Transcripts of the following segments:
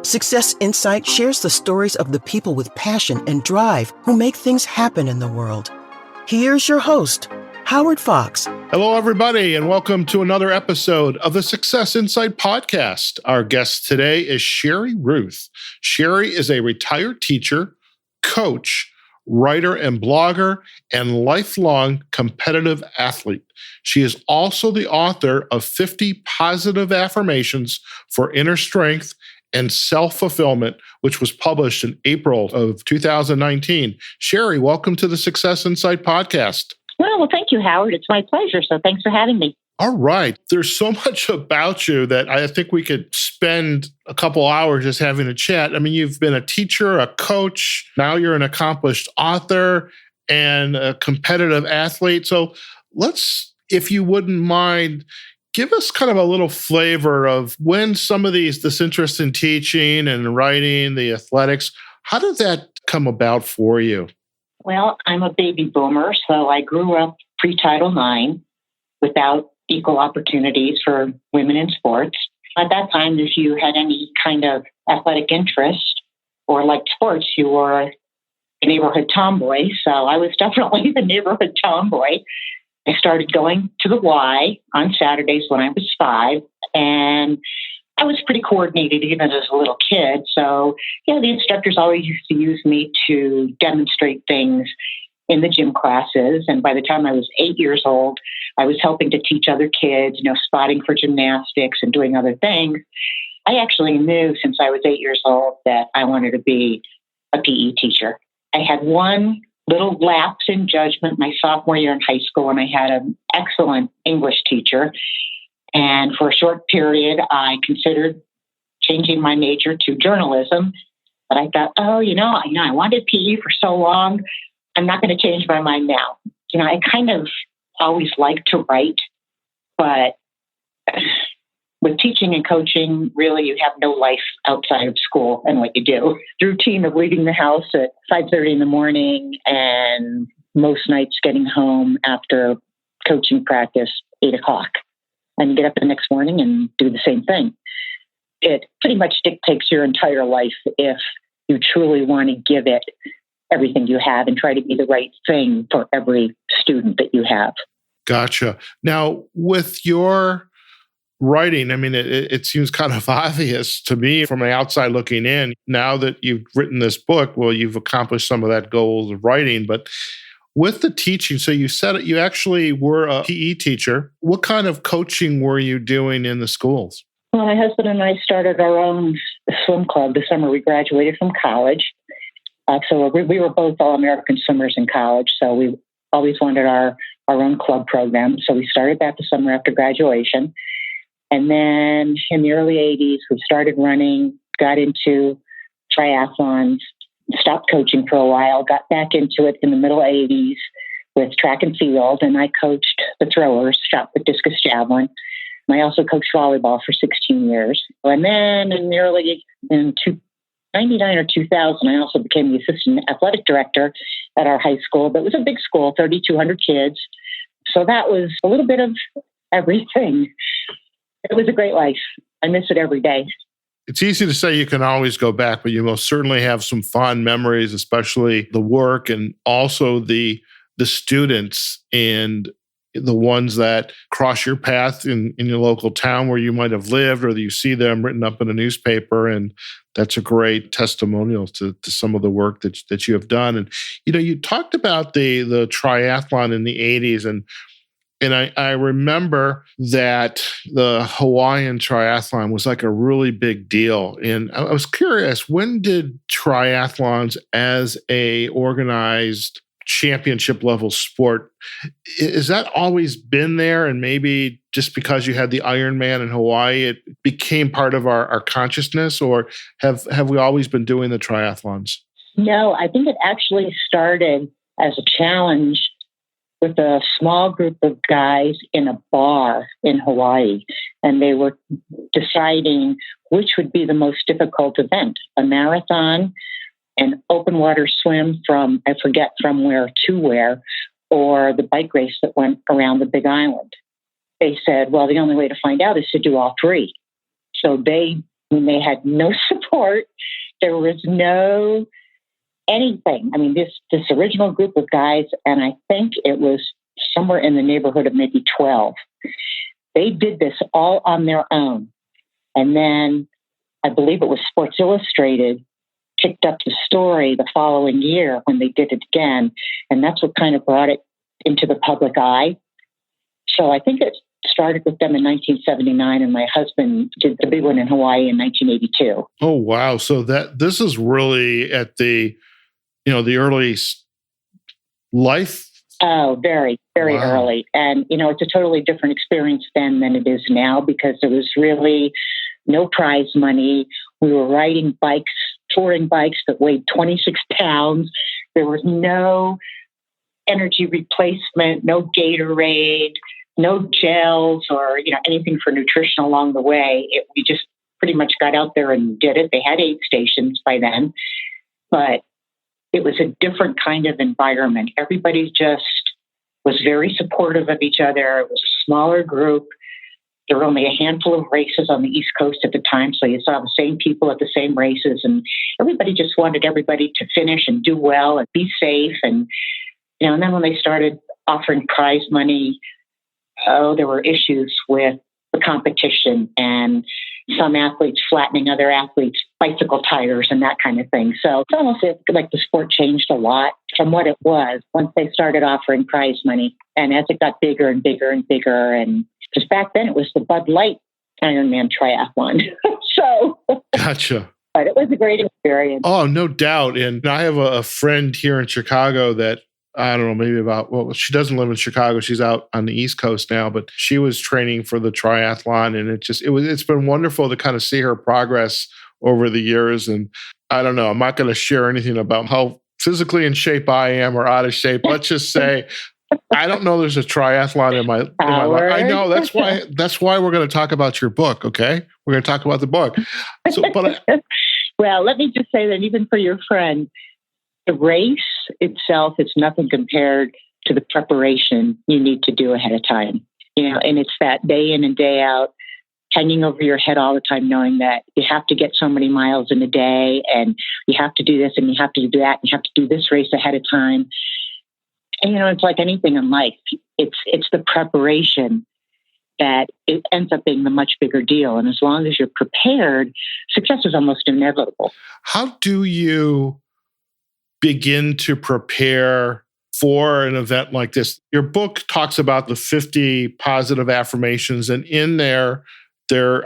Success Insight shares the stories of the people with passion and drive who make things happen in the world. Here's your host, Howard Fox. Hello, everybody, and welcome to another episode of the Success Insight podcast. Our guest today is Sherry Ruth. Sherry is a retired teacher, coach, writer and blogger, and lifelong competitive athlete. She is also the author of 50 Positive Affirmations for Inner Strength and Self-Fulfillment, which was published in April of 2019. Sherry, welcome to the Success Insight podcast. Well, thank you, Howard. It's my pleasure. So thanks for having me. All right. There's so much about you that I think we could spend a couple hours just having a chat. I mean, you've been a teacher, a coach, now you're an accomplished author and a competitive athlete. So let's, if you wouldn't mind, give us kind of a little flavor of when some of this interest in teaching and writing, the athletics, how did that come about for you? Well, I'm a baby boomer, so I grew up pre-Title IX without equal opportunities for women in sports. At that time, if you had any kind of athletic interest or liked sports, you were a neighborhood tomboy. So I was definitely the neighborhood tomboy. I started going to the Y on Saturdays when I was 5, and I was pretty coordinated even as a little kid. So, the instructors always used to use me to demonstrate things in the gym classes. And by the time I was 8 years old, I was helping to teach other kids, spotting for gymnastics and doing other things. I actually knew since I was 8 years old that I wanted to be a PE teacher. I had one little lapse in judgment my sophomore year in high school when I had an excellent English teacher. And for a short period, I considered changing my major to journalism. But I thought, I wanted PE for so long. I'm not going to change my mind now. I kind of always liked to write, but with teaching and coaching, really, you have no life outside of school and what you do. The routine of leaving the house at 5:30 in the morning and most nights getting home after coaching practice, 8 o'clock. And you get up the next morning and do the same thing. It pretty much dictates your entire life if you truly want to give it everything you have and try to be the right thing for every student that you have. Gotcha. Now, with your writing, I mean, it seems kind of obvious to me from the outside looking in. Now that you've written this book, well, you've accomplished some of that goal of writing, but with the teaching, so you said you actually were a PE teacher. What kind of coaching were you doing in the schools? Well, my husband and I started our own swim club the summer we graduated from college. So we were both All-American swimmers in college, so we always wanted our own club program. So we started that the summer after graduation. And then in the early 80s, we started running, got into triathlons, stopped coaching for a while, got back into it in the middle 80s with track and field, and I coached the throwers, shot with discus javelin. And I also coached volleyball for 16 years. And then in 1999 or 2000, I also became the assistant athletic director at our high school. But it was a big school, 3,200 kids. So that was a little bit of everything. It was a great life. I miss it every day. It's easy to say you can always go back, but you most certainly have some fond memories, especially the work and also the students and the ones that cross your path in your local town where you might have lived, or that you see them written up in a newspaper. And that's a great testimonial to some of the work that you have done. And, you talked about the triathlon in the 80s, and I remember that the Hawaiian triathlon was like a really big deal. And I was curious, when did triathlons as a organized championship level sport, is that always been there? And maybe just because you had the Ironman in Hawaii, it became part of our consciousness, or have we always been doing the triathlons? No, I think it actually started as a challenge with a small group of guys in a bar in Hawaii. And they were deciding which would be the most difficult event, a marathon, an open water swim from, I forget from where to where, or the bike race that went around the Big Island. They said, well, the only way to find out is to do all three. So they mean, they had no support. There was no anything. I mean, this original group of guys, and I think it was somewhere in the neighborhood of maybe 12. They did this all on their own. And then I believe it was Sports Illustrated picked up the story the following year when they did it again. And that's what kind of brought it into the public eye. So I think it started with them in 1979, and my husband did the big one in Hawaii in 1982. Oh, wow. So this is really at the early life. Oh, very, very early. And, it's a totally different experience then than it is now, because there was really no prize money. We were riding bikes, touring bikes that weighed 26 pounds. There was no energy replacement, no Gatorade, no gels or, anything for nutrition along the way. We just pretty much got out there and did it. They had aid stations by then, but it was a different kind of environment. Everybody just was very supportive of each other. It was a smaller group. There were only a handful of races on the East Coast at the time, so you saw the same people at the same races, and everybody just wanted everybody to finish and do well and be safe. And and then when they started offering prize money, there were issues with the competition and some athletes flattening other athletes' bicycle tires and that kind of thing. So it's almost like the sport changed a lot from what it was once they started offering prize money. And as it got bigger and bigger and bigger, and because back then it was the Bud Light Ironman triathlon. So Gotcha. But it was a great experience. Oh, no doubt. And I have a friend here in Chicago that, I don't know, she doesn't live in Chicago. She's out on the East Coast now, but she was training for the triathlon. And it's been wonderful to kind of see her progress over the years. And I don't know, I'm not going to share anything about how physically in shape I am or out of shape. Let's just say, I don't know there's a triathlon in my life. I know that's why we're going to talk about your book. Okay. We're going to talk about the book. Well, let me just say that even for your friend, the race itself is nothing compared to the preparation you need to do ahead of time. And it's that day in and day out, hanging over your head all the time, knowing that you have to get so many miles in a day, and you have to do this, and you have to do that, and you have to do this race ahead of time. And it's like anything in life. It's the preparation that it ends up being the much bigger deal. And as long as you're prepared, success is almost inevitable. How do you begin to prepare for an event like this? Your book talks about the 50 positive affirmations, and in there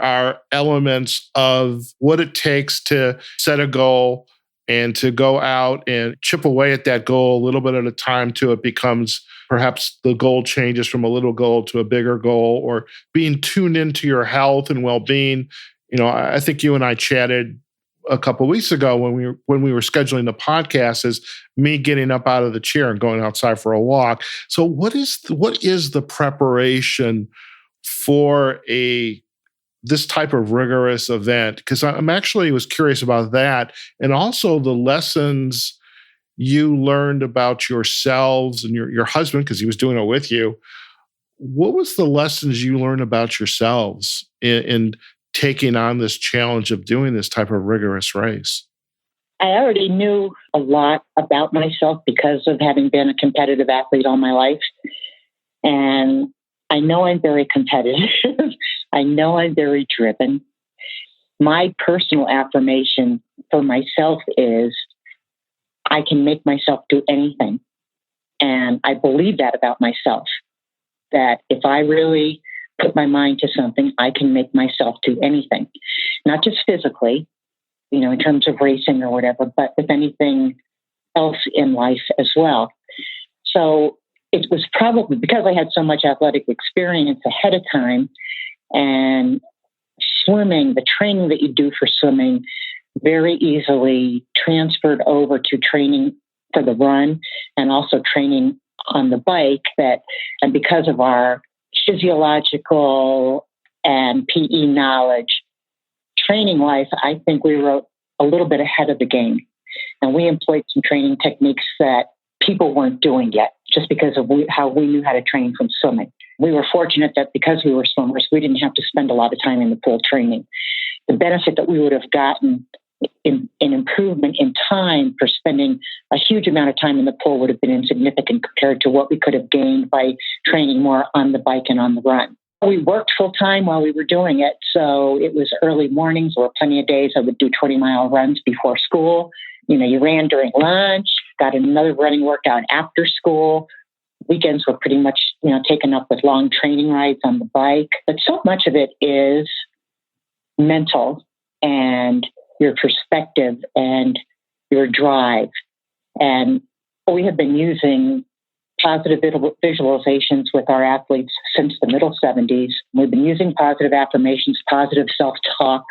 are elements of what it takes to set a goal and to go out and chip away at that goal a little bit at a time till it becomes perhaps the goal changes from a little goal to a bigger goal, or being tuned into your health and well-being. I think you and I chatted a couple of weeks ago when we were scheduling the podcast, is me getting up out of the chair and going outside for a walk. So what is the preparation for this type of rigorous event? Because I'm actually was curious about that, and also the lessons you learned about yourselves and your husband, because he was doing it with you. What was the lessons you learned about yourselves in taking on this challenge of doing this type of rigorous race? I already knew a lot about myself because of having been a competitive athlete all my life. And I know I'm very competitive. I know I'm very driven. My personal affirmation for myself is I can make myself do anything. And I believe that about myself, that if I really put my mind to something, I can make myself do anything, not just physically, in terms of racing or whatever, but with anything else in life as well. So it was probably because I had so much athletic experience ahead of time, and swimming, the training that you do for swimming very easily transferred over to training for the run and also training on the bike, and because of our physiological and PE knowledge, training-wise, I think we were a little bit ahead of the game. And we employed some training techniques that people weren't doing yet, just because of how we knew how to train from swimming. We were fortunate that because we were swimmers, we didn't have to spend a lot of time in the pool training. the benefit that we would have gotten in improvement in time for spending a huge amount of time in the pool would have been insignificant compared to what we could have gained by training more on the bike and on the run. We worked full time while we were doing it. So it was early mornings. There were plenty of days I would do 20-mile runs before school. You ran during lunch, got another running workout after school. Weekends were pretty much, taken up with long training rides on the bike. But so much of it is mental and your perspective and your drive. And we have been using positive visualizations with our athletes since the middle 70s. We've been using positive affirmations, positive self-talk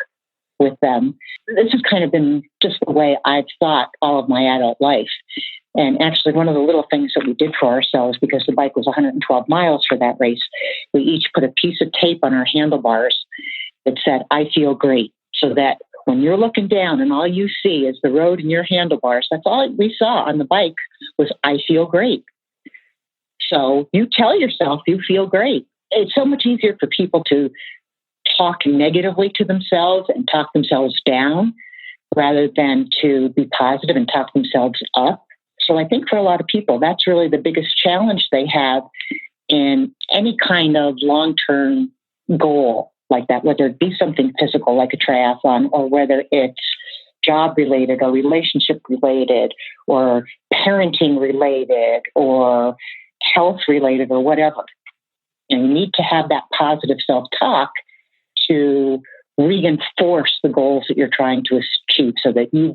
with them. This has kind of been just the way I've thought all of my adult life. And actually, one of the little things that we did for ourselves, because the bike was 112 miles for that race, we each put a piece of tape on our handlebars that said, "I feel great," so that when you're looking down and all you see is the road and your handlebars, that's all we saw on the bike was, "I feel great." So you tell yourself you feel great. It's so much easier for people to talk negatively to themselves and talk themselves down rather than to be positive and talk themselves up. So I think for a lot of people, that's really the biggest challenge they have in any kind of long-term goal like that, whether it be something physical like a triathlon or whether it's job related or relationship related or parenting related or health related or whatever. You need to have that positive self-talk to reinforce the goals that you're trying to achieve so that you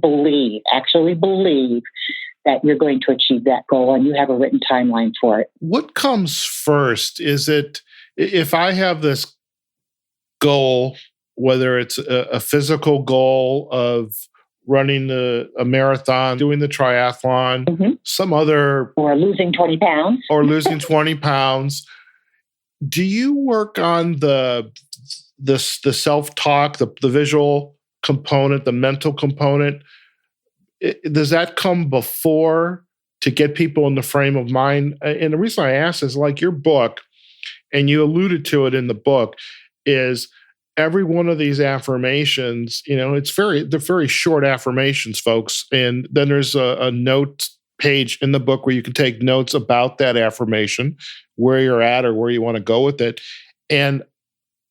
actually believe that you're going to achieve that goal and you have a written timeline for it. What comes first? Is it, if I have this goal, whether it's a physical goal of running a marathon, doing the triathlon, some other... Or losing 20 pounds. Or losing 20 pounds. Do you work on the self-talk, the visual component, the mental component? Does that come before to get people in the frame of mind? And the reason I ask is, like your book, and you alluded to it in the book, is every one of these affirmations, they're very short affirmations, folks. And then there's a note page in the book where you can take notes about that affirmation, where you're at or where you want to go with it. And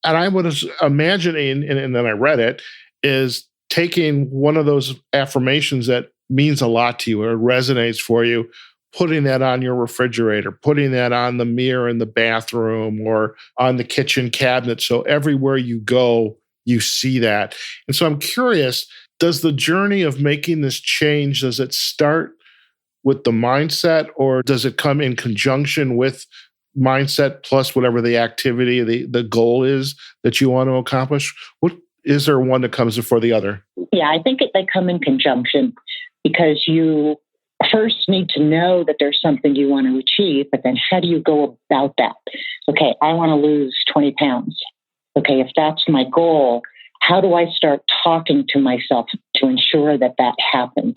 I was imagining, and then I read it, is taking one of those affirmations that means a lot to you or resonates for you, putting that on your refrigerator, putting that on the mirror in the bathroom or on the kitchen cabinet. So everywhere you go, you see that. And so I'm curious, does the journey of making this change, does it start with the mindset, or does it come in conjunction with mindset plus whatever the activity, the goal is that you want to accomplish? What is there one that comes before the other? Yeah, I think they come in conjunction because you first need to know that there's something you want to achieve, but then how do you go about that? Okay, I want to lose 20 pounds. Okay, if that's my goal, how do I start talking to myself to ensure that that happens?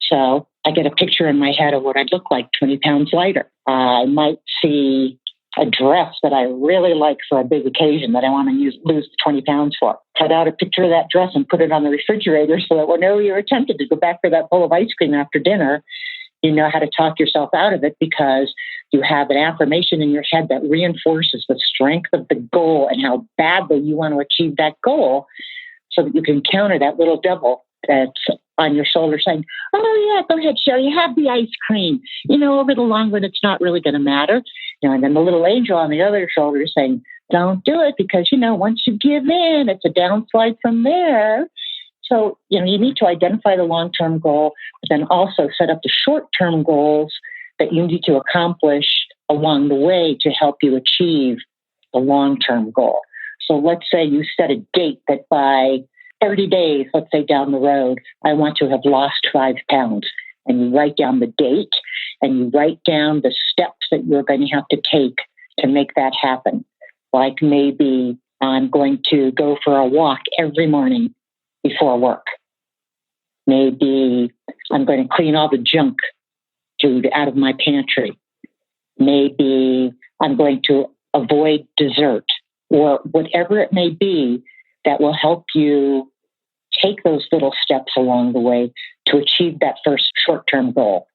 So I get a picture in my head of what I'd look like 20 pounds lighter. I might see a dress that I really like for a big occasion that I want to lose 20 pounds for. Cut out a picture of that dress and put it on the refrigerator so that whenever you're tempted to go back for that bowl of ice cream after dinner, you know how to talk yourself out of it because you have an affirmation in your head that reinforces the strength of the goal and how badly you want to achieve that goal so that you can counter that little devil that's on your shoulder saying, "Oh yeah, go ahead, Sherry, have the ice cream. Over the long run, it's not really going to matter." And then the little angel on the other shoulder is saying, "Don't do it because, once you give in, it's a downslide from there." So, you need to identify the long-term goal, but then also set up the short-term goals that you need to accomplish along the way to help you achieve the long-term goal. So let's say you set a date that by 30 days, let's say down the road, I want to have lost 5 pounds. And you write down the date and you write down the steps that you're going to have to take to make that happen. Like maybe I'm going to go for a walk every morning before work. Maybe I'm going to clean all the junk food out of my pantry. Maybe I'm going to avoid dessert or whatever it may be that will help you take those little steps along the way to achieve that first short-term goal.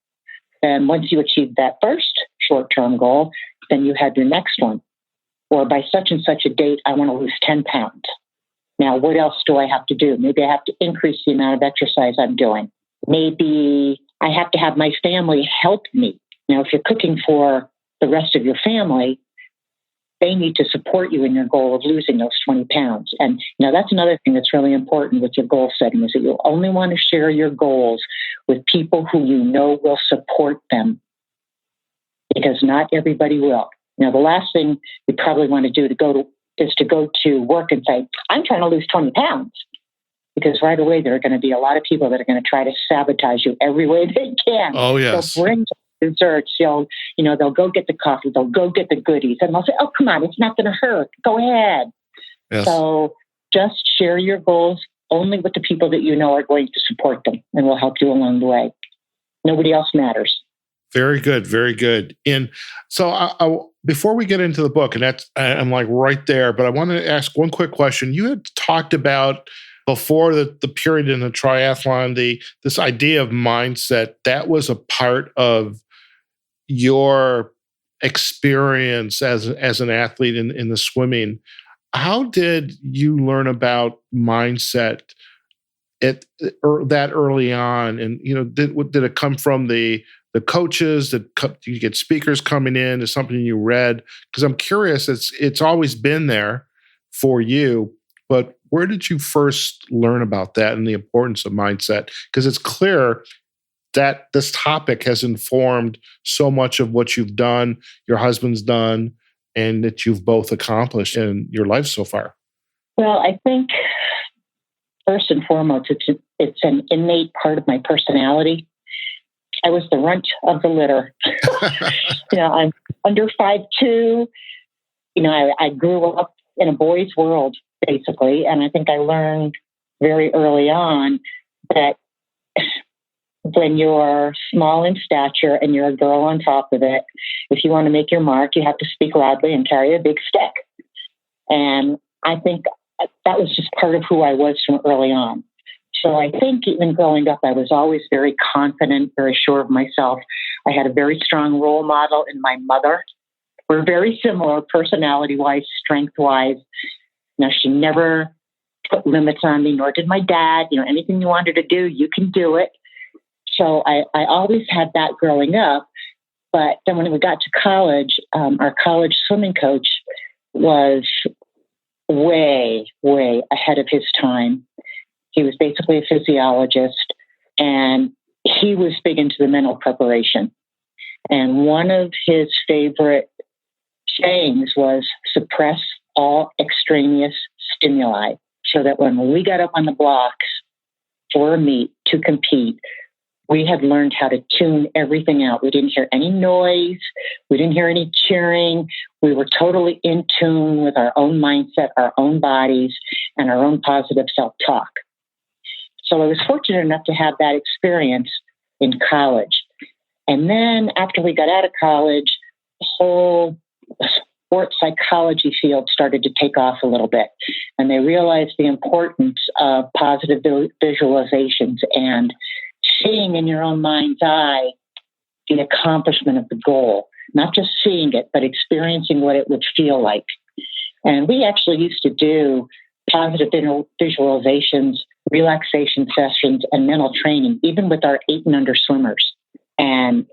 And once you achieve that first short-term goal, then you have your next one. Or by such and such a date, I want to lose 10 pounds. Now, what else do I have to do? Maybe I have to increase the amount of exercise I'm doing. Maybe I have to have my family help me. Now, if you're cooking for the rest of your family, they need to support you in your goal of losing those 20 pounds. And that's another thing that's really important with your goal setting is that you only want to share your goals with people who you know will support them, because not everybody will. The last thing you probably want to do is to go to work and say, I'm trying to lose 20 pounds. Because right away, there are going to be a lot of people that are going to try to sabotage you every way they can. Oh, yes. They'll bring desserts. They'll go get the coffee. They'll go get the goodies. And they'll say, oh, come on, it's not going to hurt. Go ahead. Yes. So just share your goals only with the people that you know are going to support them and will help you along the way. Nobody else matters. Very good. Very good. And so before we get into the book, and I'm like right there, but I want to ask one quick question. You had talked about before the period in the triathlon, this idea of mindset, that was a part of your experience as an athlete in the swimming. How did you learn about mindset that early on? And did it come from the coaches? Did you get speakers coming in? Is something you read? Because I'm curious. It's always been there for you, but where did you first learn about that and the importance of mindset? Because it's clear that this topic has informed so much of what you've done, your husband's done, and that you've both accomplished in your life so far. Well, I think first and foremost, it's an innate part of my personality. I was the runt of the litter. I'm under 5'2". I grew up in a boy's world, basically. And I think I learned very early on that when you're small in stature and you're a girl on top of it, if you want to make your mark, you have to speak loudly and carry a big stick. And I think that was just part of who I was from early on. So I think even growing up, I was always very confident, very sure of myself. I had a very strong role model in my mother. We're very similar personality-wise, strength-wise. She never put limits on me, nor did my dad. Anything you wanted to do, you can do it. So I always had that growing up. But then when we got to college, our college swimming coach was way, way ahead of his time. He was basically a physiologist, and he was big into the mental preparation. And one of his favorite sayings was suppress all extraneous stimuli, so that when we got up on the blocks for a meet to compete, we had learned how to tune everything out. We didn't hear any noise. We didn't hear any cheering. We were totally in tune with our own mindset, our own bodies, and our own positive self-talk. So I was fortunate enough to have that experience in college. And then after we got out of college, the whole sports psychology field started to take off a little bit. And they realized the importance of positive visualizations and seeing in your own mind's eye the accomplishment of the goal. Not just seeing it, but experiencing what it would feel like. And we actually used to do positive visualizations, relaxation sessions, and mental training, even with our 8 and under swimmers. And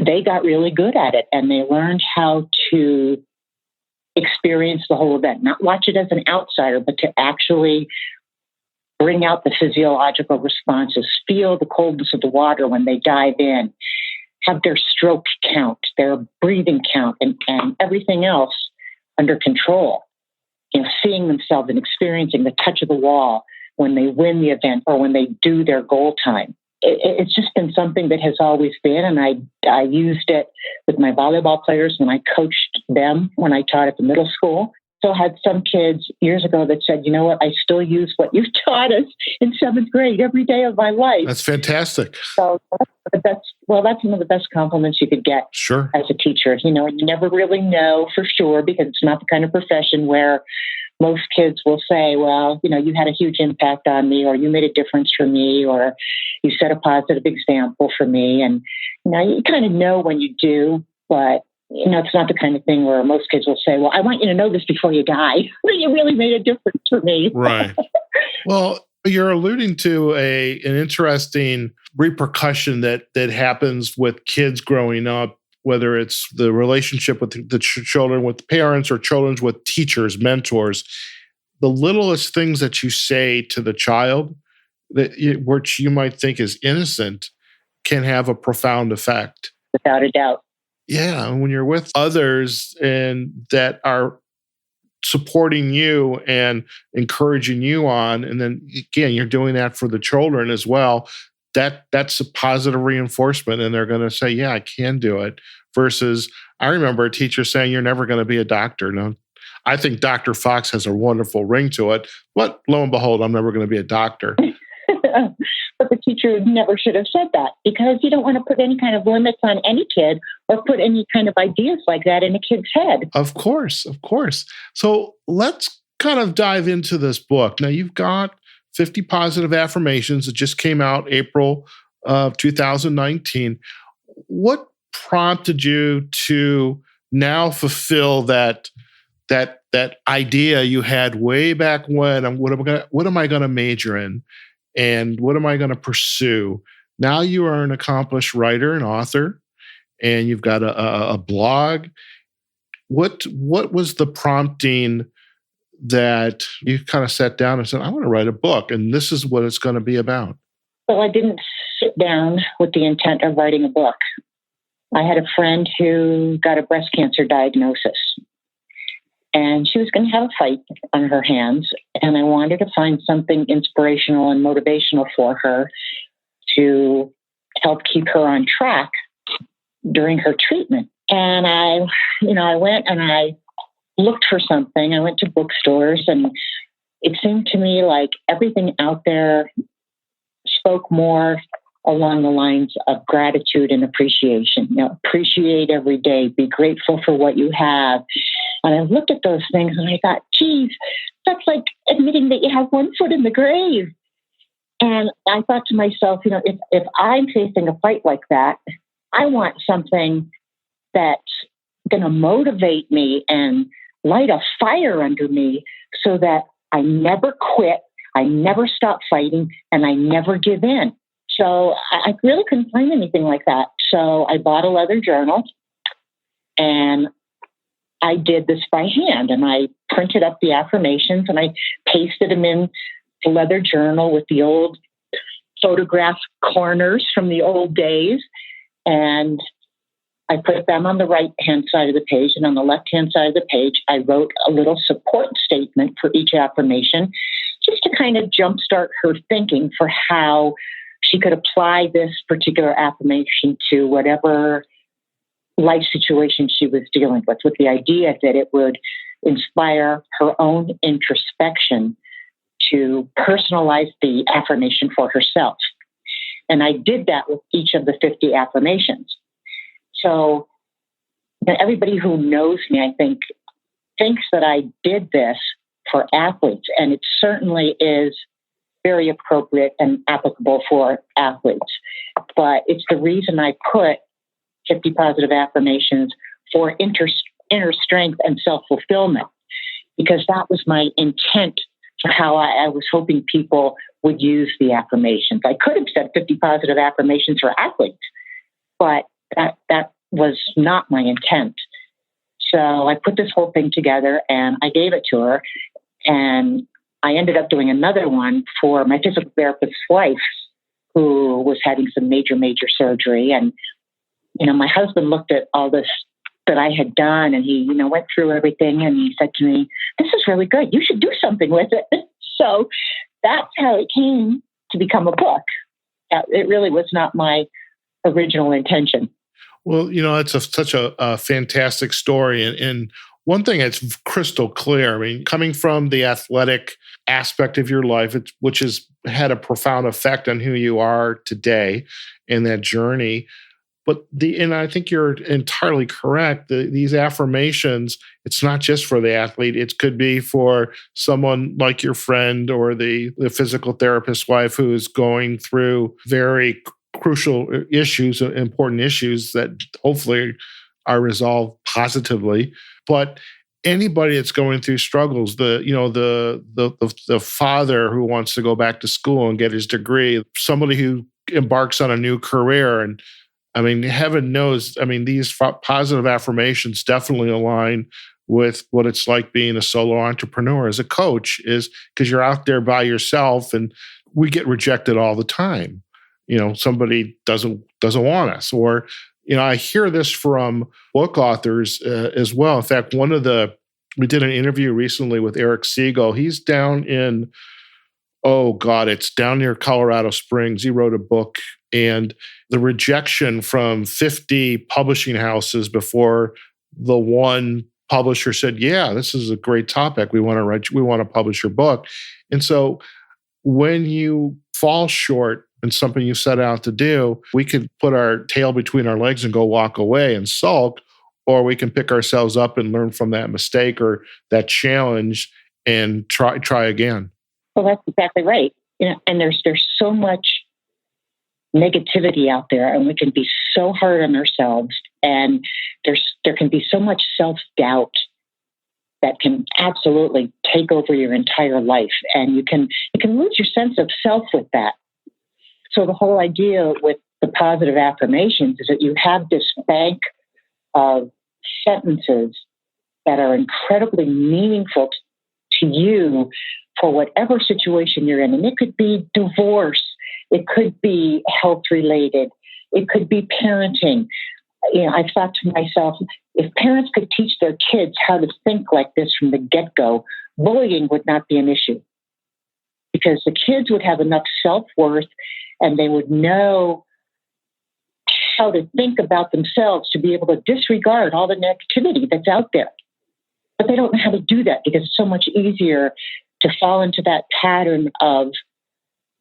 they got really good at it, and they learned how to experience the whole event, not watch it as an outsider, but to actually bring out the physiological responses, feel the coldness of the water when they dive in, have their stroke count, their breathing count, and everything else under control. Seeing themselves and experiencing the touch of the wall when they win the event or when they do their goal time. It's just been something that has always been, and I used it with my volleyball players when I coached them when I taught at the middle school. So I had some kids years ago that said, you know what, I still use what you taught us in 7th grade every day of my life. That's fantastic. So that's one of the best compliments you could get sure. as a teacher. You never really know for sure, because it's not the kind of profession where most kids will say, well, you had a huge impact on me, or you made a difference for me, or you set a positive example for me. And, you kind of know when you do, but, it's not the kind of thing where most kids will say, well, I want you to know this before you die, that you really made a difference for me. Right. Well, you're alluding to an interesting repercussion that happens with kids growing up, whether it's the relationship with the children with parents or children with teachers, mentors. The littlest things that you say to the child, which you might think is innocent, can have a profound effect. Without a doubt. Yeah, and when you're with others and that are supporting you and encouraging you on, and then again, you're doing that for the children as well, that's a positive reinforcement, and they're going to say, yeah, I can do it. Versus, I remember a teacher saying, you're never going to be a doctor. No, I think Dr. Fox has a wonderful ring to it, but lo and behold, I'm never going to be a doctor. But the teacher never should have said that, because you don't want to put any kind of limits on any kid or put any kind of ideas like that in a kid's head. Of course. So let's kind of dive into this book. Now, you've got 50 Positive Affirmations. It just came out April of 2019. What prompted you to now fulfill that idea you had way back when? What am I going to major in? And what am I going to pursue? Now you are an accomplished writer and author, and you've got a blog. What was the prompting that you kind of sat down and said, I want to write a book, and this is what it's going to be about? Well, I didn't sit down with the intent of writing a book. I had a friend who got a breast cancer diagnosis, and she was going to have a fight on her hands. And I wanted to find something inspirational and motivational for her to help keep her on track during her treatment. And I went and I looked for something. I went to bookstores, and it seemed to me like everything out there spoke more along the lines of gratitude and appreciation. Appreciate every day, be grateful for what you have. And I looked at those things and I thought, geez, that's like admitting that you have one foot in the grave. And I thought to myself, if I'm facing a fight like that, I want something that's going to motivate me and light a fire under me so that I never quit, I never stop fighting, and I never give in. So I really couldn't find anything like that. So I bought a leather journal, and I did this by hand, and I printed up the affirmations and I pasted them in the leather journal with the old photograph corners from the old days. And I put them on the right-hand side of the page, and on the left-hand side of the page, I wrote a little support statement for each affirmation, just to kind of jumpstart her thinking for how she could apply this particular affirmation to whatever life situation she was dealing with the idea that it would inspire her own introspection to personalize the affirmation for herself. And I did that with each of the 50 affirmations. So everybody who knows me, I think, thinks that I did this for athletes, and it certainly is very appropriate and applicable for athletes. But it's the reason I put 50 Positive Affirmations for inner strength and self-fulfillment, because that was my intent for how I was hoping people would use the affirmations. I could have said 50 Positive Affirmations for athletes, but that was not my intent. So I put this whole thing together and I gave it to her, and I ended up doing another one for my physical therapist's wife, who was having some major surgery. And, my husband looked at all this that I had done, and he, went through everything, and he said to me, this is really good. You should do something with it. So that's how it came to become a book. It really was not my original intention. Well, it's such a fantastic story. And one thing that's crystal clear, I mean, coming from the athletic aspect of your life, which has had a profound effect on who you are today in that journey, And I think you're entirely correct. These affirmations, it's not just for the athlete. It could be for someone like your friend or the physical therapist's wife who is going through very crucial issues, important issues that hopefully are resolved positively. But anybody that's going through struggles, the father who wants to go back to school and get his degree, somebody who embarks on a new career, and I mean, heaven knows, I mean, these positive affirmations definitely align with what it's like being a solo entrepreneur as a coach, is because you're out there by yourself, and we get rejected all the time. Somebody doesn't want us, or I hear this from book authors as well. In fact, we did an interview recently with Eric Siegel. He's down in, it's down near Colorado Springs. He wrote a book, and the rejection from 50 publishing houses before the one publisher said, yeah, this is a great topic. We want to publish your book. And so when you fall short in something you set out to do, we can put our tail between our legs and go walk away and sulk, or we can pick ourselves up and learn from that mistake or that challenge and try again. Well, that's exactly right. And there's so much negativity out there, and we can be so hard on ourselves, and there can be so much self-doubt that can absolutely take over your entire life, and you can lose your sense of self with that. So the whole idea with the positive affirmations is that you have this bank of sentences that are incredibly meaningful to you for whatever situation you're in. And it could be divorce, it could be health related, it could be parenting. I've thought to myself, if parents could teach their kids how to think like this from the get-go, bullying would not be an issue, because the kids would have enough self-worth and they would know how to think about themselves to be able to disregard all the negativity that's out there. But they don't know how to do that, because it's so much easier to fall into that pattern of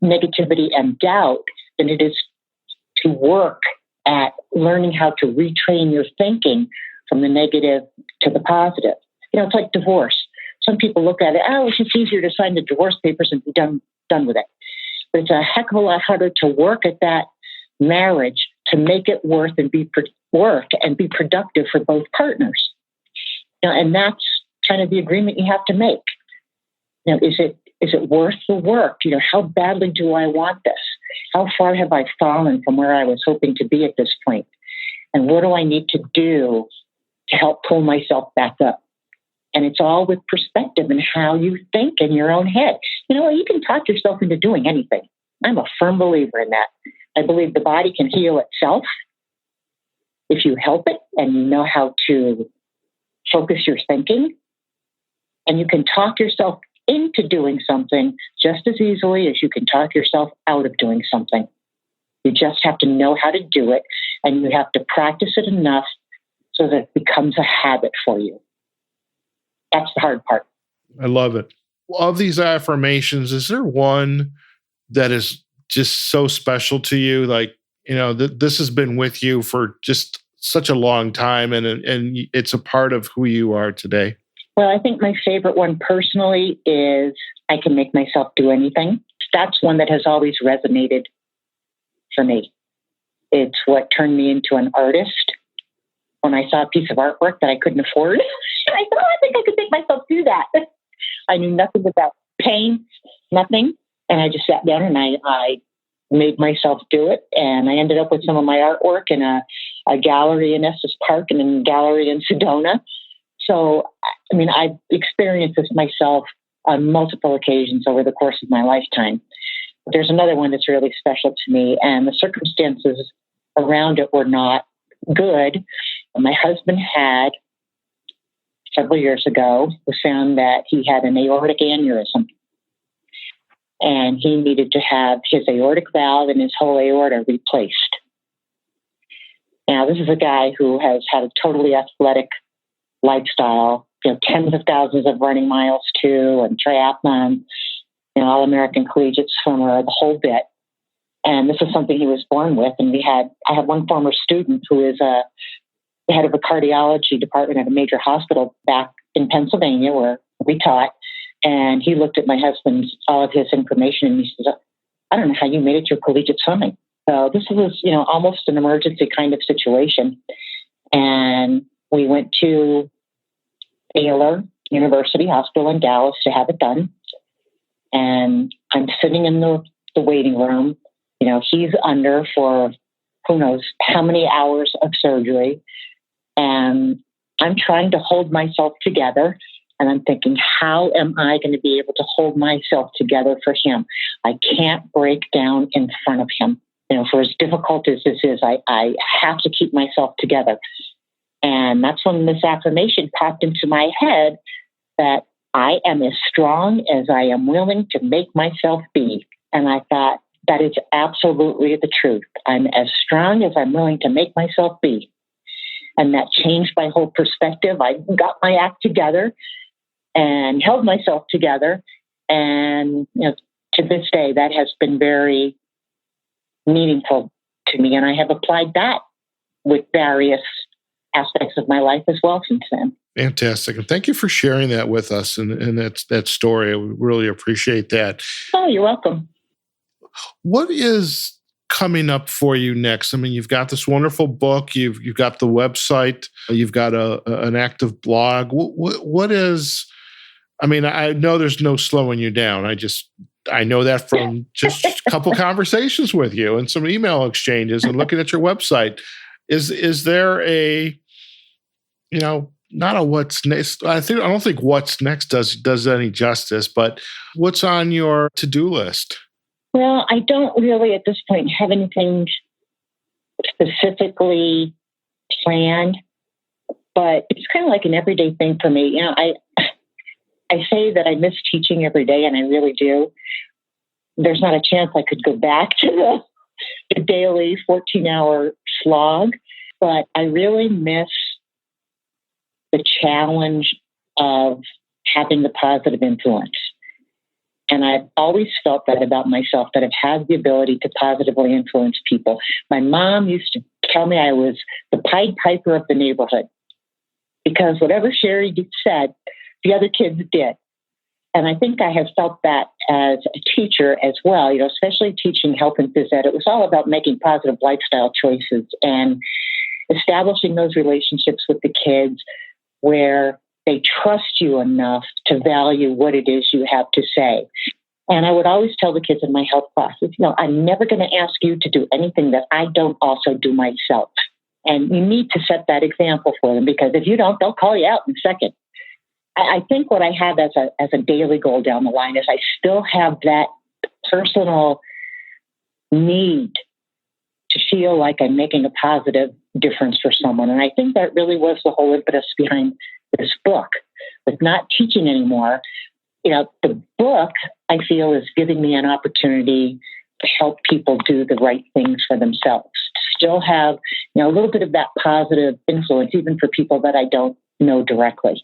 negativity and doubt than it is to work at learning how to retrain your thinking from the negative to the positive. It's like divorce. Some people look at it, it's just easier to sign the divorce papers and be done with it. But it's a heck of a lot harder to work at that marriage to make it work and be productive for both partners. And that's kind of the agreement you have to make. Is it worth the work? How badly do I want this? How far have I fallen from where I was hoping to be at this point? And what do I need to do to help pull myself back up? And it's all with perspective and how you think in your own head. You can talk yourself into doing anything. I'm a firm believer in that. I believe the body can heal itself if you help it and you know how to focus your thinking. And you can talk yourself into doing something just as easily as you can talk yourself out of doing something. You just have to know how to do it, and you have to practice it enough so that it becomes a habit for you. That's the hard part. I love it. Of these affirmations, is there one that is just so special to you? Like, this has been with you for just such a long time, and it's a part of who you are today. Well, I think my favorite one personally is I can make myself do anything. That's one that has always resonated for me. It's what turned me into an artist. When I saw a piece of artwork that I couldn't afford, I thought, I think I could make myself do that. I knew nothing about paint, nothing. And I just sat down and I made myself do it. And I ended up with some of my artwork in a gallery in Estes Park and a gallery in Sedona. So, I've experienced this myself on multiple occasions over the course of my lifetime. But there's another one that's really special to me, and the circumstances around it were not good. My husband had, several years ago, was found that he had an aortic aneurysm, and he needed to have his aortic valve and his whole aorta replaced. Now, this is a guy who has had a totally athletic lifestyle, tens of thousands of running miles too, and triathlon, all-American collegiate swimmer, the whole bit. And this is something he was born with. And I had one former student who is the head of a cardiology department at a major hospital back in Pennsylvania where we taught. And he looked at my husband's, all of his information, and he says, I don't know how you made it to collegiate swimming. So this was, almost an emergency kind of situation. And we went to Baylor University Hospital in Dallas to have it done. And I'm sitting in the waiting room. He's under for who knows how many hours of surgery. And I'm trying to hold myself together. And I'm thinking, how am I going to be able to hold myself together for him? I can't break down in front of him. For as difficult as this is, I have to keep myself together. And that's when this affirmation popped into my head that I am as strong as I am willing to make myself be. And I thought, that is absolutely the truth. I'm as strong as I'm willing to make myself be. And that changed my whole perspective. I got my act together and held myself together. And to this day, that has been very meaningful to me. And I have applied that with various aspects of my life as well since then. Fantastic. And thank you for sharing that with us and that story. I really appreciate that. Oh, you're welcome. What is coming up for you next? I mean, you've got this wonderful book, you've got the website, you've got an active blog. What is, I mean, I know there's no slowing you down. I know that from just a couple conversations with you and some email exchanges and looking at your website. Is there a, not a what's next? I don't think what's next does any justice, but what's on your to-do list? Well, I don't really at this point have anything specifically planned, but it's kind of like an everyday thing for me. I say that I miss teaching every day, and I really do. There's not a chance I could go back to the daily 14-hour slog, but I really miss the challenge of having the positive influence. And I've always felt that about myself, that I've had the ability to positively influence people. My mom used to tell me I was the Pied Piper of the neighborhood because whatever Sherry said, the other kids did. And I think I have felt that as a teacher as well, especially teaching health and phys ed. It was all about making positive lifestyle choices and establishing those relationships with the kids where they trust you enough to value what it is you have to say. And I would always tell the kids in my health classes, I'm never going to ask you to do anything that I don't also do myself. And you need to set that example for them, because if you don't, they'll call you out in a second. I think what I have as a daily goal down the line is I still have that personal need to feel like I'm making a positive difference for someone. And I think that really was the whole impetus behind this book. With not teaching anymore, the book, I feel, is giving me an opportunity to help people do the right things for themselves, to still have, a little bit of that positive influence, even for people that I don't know directly.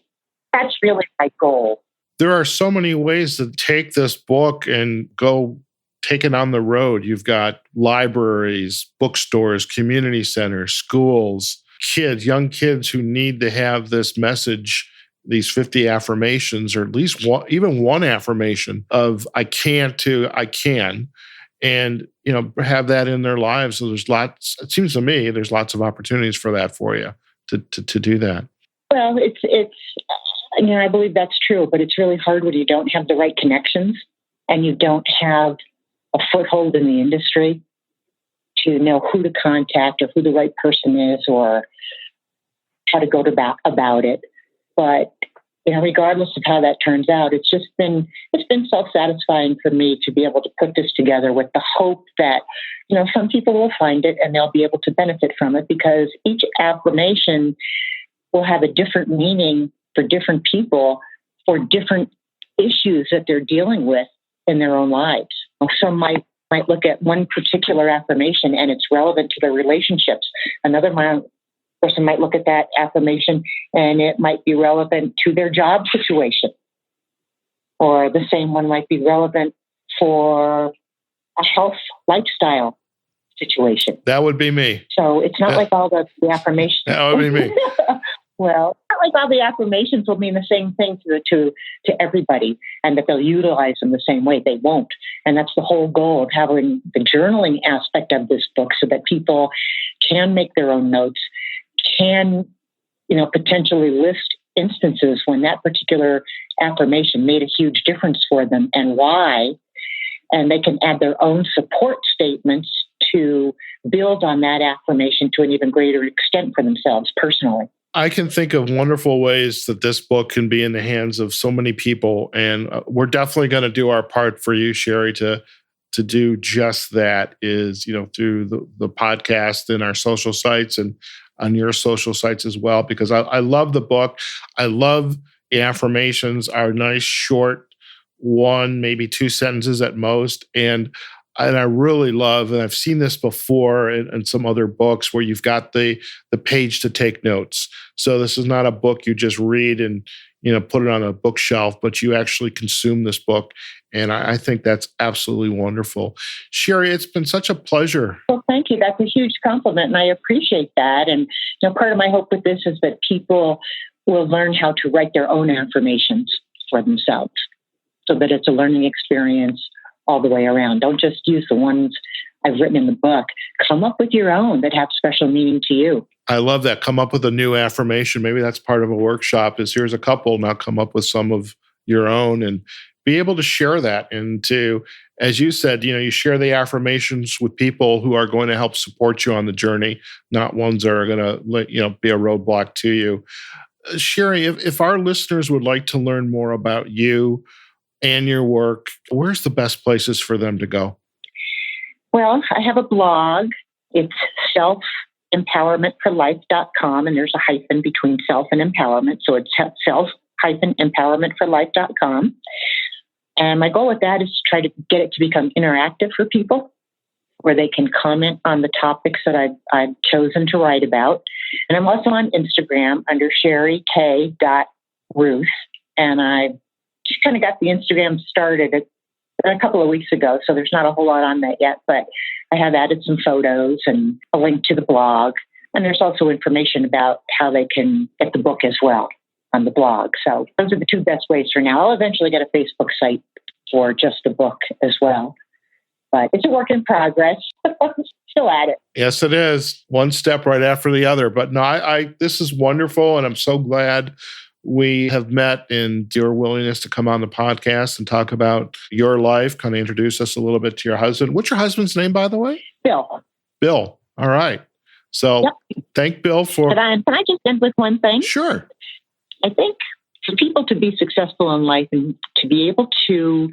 That's really my goal. There are so many ways to take this book and go take it on the road. You've got libraries, bookstores, community centers, schools, young kids who need to have this message, these 50 affirmations, or at least even one affirmation of I can to I can, and have that in their lives. So there's lots. It seems to me there's lots of opportunities for that for you to do that. Well, it's I believe that's true, but it's really hard when you don't have the right connections and you don't have a foothold in the industry to know who to contact or who the right person is or how to go about it. But regardless of how that turns out, it's been self-satisfying for me to be able to put this together with the hope that some people will find it and they'll be able to benefit from it, because each affirmation will have a different meaning for different people for different issues that they're dealing with in their own lives. Some might look at one particular affirmation and it's relevant to their relationships. Another person might look at that affirmation and it might be relevant to their job situation. Or the same one might be relevant for a health lifestyle situation. That would be me. So it's not like all the affirmations. That would be me. Well, not like all the affirmations will mean the same thing to everybody and that they'll utilize them the same way. They won't. And that's the whole goal of having the journaling aspect of this book so that people can make their own notes, can, potentially list instances when that particular affirmation made a huge difference for them and why. And they can add their own support statements to build on that affirmation to an even greater extent for themselves personally. I can think of wonderful ways that this book can be in the hands of so many people. And we're definitely going to do our part for you, Sherry, to do just that is, through the podcast and our social sites and on your social sites as well, because I love the book. I love the affirmations, our nice short one, maybe 2 sentences at most. And I really love, and I've seen this before in some other books where you've got the page to take notes. So this is not a book you just read and, put it on a bookshelf, but you actually consume this book. And I think that's absolutely wonderful. Sherry, it's been such a pleasure. Well, thank you. That's a huge compliment, and I appreciate that. And part of my hope with this is that people will learn how to write their own affirmations for themselves so that it's a learning experience all the way around. Don't just use the ones I've written in the book. Come up with your own that have special meaning to you. I love that. Come up with a new affirmation. Maybe that's part of a workshop is here's a couple, now come up with some of your own and be able to share that. And to, as you said, you share the affirmations with people who are going to help support you on the journey, not ones that are going to, be a roadblock to you. Sherry, if our listeners would like to learn more about you and your work, where's the best places for them to go? Well, I have a blog. It's self-empowermentforlife.com, and there's a hyphen between self and empowerment. So it's self-empowermentforlife.com. And my goal with that is to try to get it to become interactive for people, where they can comment on the topics that I've chosen to write about. And I'm also on Instagram under sherryk.ruth. And I just kind of got the Instagram started a couple of weeks ago, so there's not a whole lot on that yet, but I have added some photos and a link to the blog. And there's also information about how they can get the book as well on the blog. So those are the 2 best ways for now. I'll eventually get a Facebook site for just the book as well. But it's a work in progress. Still at it. Yes, it is. One step right after the other. But no, this is wonderful. And I'm so glad we have met and your willingness to come on the podcast and talk about your life, kind of introduce us a little bit to your husband. What's your husband's name, by the way? Bill. Bill. All right. So Thank Bill for... Can I just end with one thing? Sure. I think for people to be successful in life and to be able to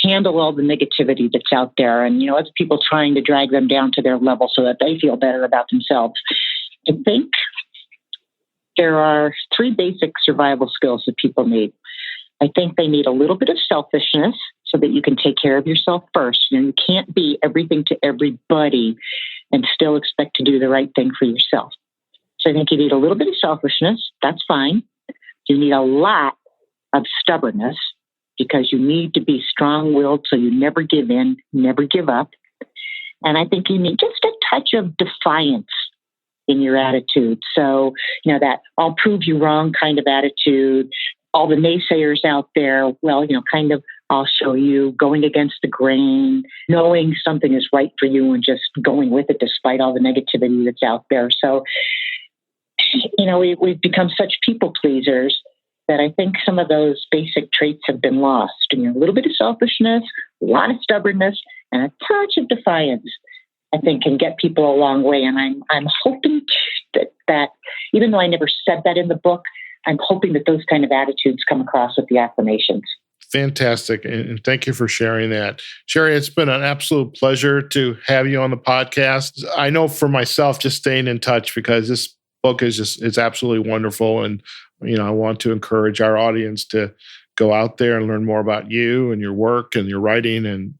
handle all the negativity that's out there and, other people trying to drag them down to their level so that they feel better about themselves, I think there are 3 basic survival skills that people need. I think they need a little bit of selfishness so that you can take care of yourself first. You can't be everything to everybody and still expect to do the right thing for yourself. So I think you need a little bit of selfishness. That's fine. You need a lot of stubbornness because you need to be strong-willed so you never give in, never give up. And I think you need just a touch of defiance in your attitude. So, that I'll prove you wrong kind of attitude, all the naysayers out there, kind of I'll show you, going against the grain, knowing something is right for you and just going with it despite all the negativity that's out there. So, we've become such people pleasers that I think some of those basic traits have been lost. A little bit of selfishness, a lot of stubbornness, and a touch of defiance, I think, can get people a long way. And I'm hoping that even though I never said that in the book, I'm hoping that those kind of attitudes come across with the affirmations. Fantastic. And thank you for sharing that. Sherry, it's been an absolute pleasure to have you on the podcast. I know for myself, just staying in touch because this book it's absolutely wonderful. And, I want to encourage our audience to go out there and learn more about you and your work and your writing and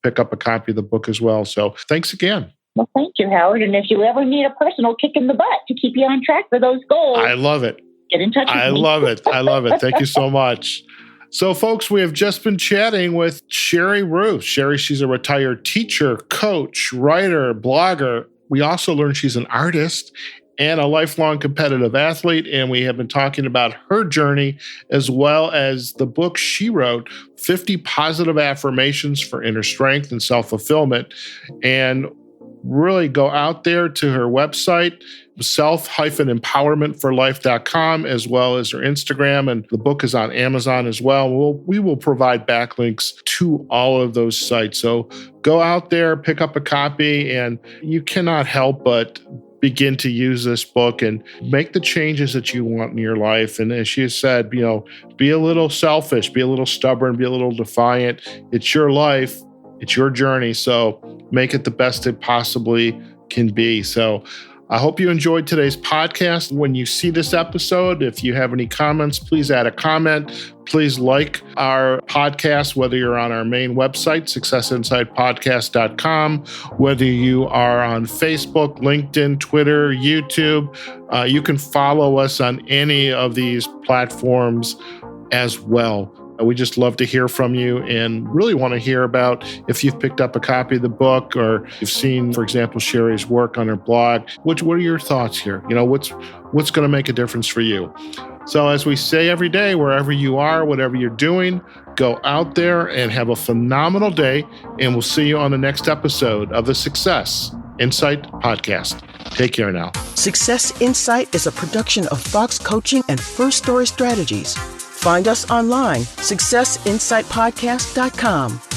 pick up a copy of the book as well. So thanks again. Well, thank you, Howard. And if you ever need a personal kick in the butt to keep you on track for those goals, I love it. Get in touch with me. I love it. Thank you so much. So, folks, we have just been chatting with Sherry Ruth. Sherry, she's a retired teacher, coach, writer, blogger. We also learned she's an artist and a lifelong competitive athlete. And we have been talking about her journey as well as the book she wrote, 50 Positive Affirmations for Inner Strength and Self-Fulfillment. And really go out there to her website, self-empowermentforlife.com, as well as her Instagram. And the book is on Amazon as well. We will provide backlinks to all of those sites. So go out there, pick up a copy, and you cannot help but begin to use this book and make the changes that you want in your life. And as she has said, be a little selfish, be a little stubborn, be a little defiant. It's your life. It's your journey. So make it the best it possibly can be. So I hope you enjoyed today's podcast. When you see this episode, if you have any comments, please add a comment. Please like our podcast, whether you're on our main website, successinsidepodcast.com, whether you are on Facebook, LinkedIn, Twitter, YouTube. You can follow us on any of these platforms as well. We just love to hear from you and really want to hear about if you've picked up a copy of the book or you've seen, for example, Sherry's work on her blog. What are your thoughts here? What's going to make a difference for you? So as we say every day, wherever you are, whatever you're doing, go out there and have a phenomenal day. And we'll see you on the next episode of the Success Insight Podcast. Take care now. Success Insight is a production of Fox Coaching and First Story Strategies. Find us online, successinsightpodcast.com.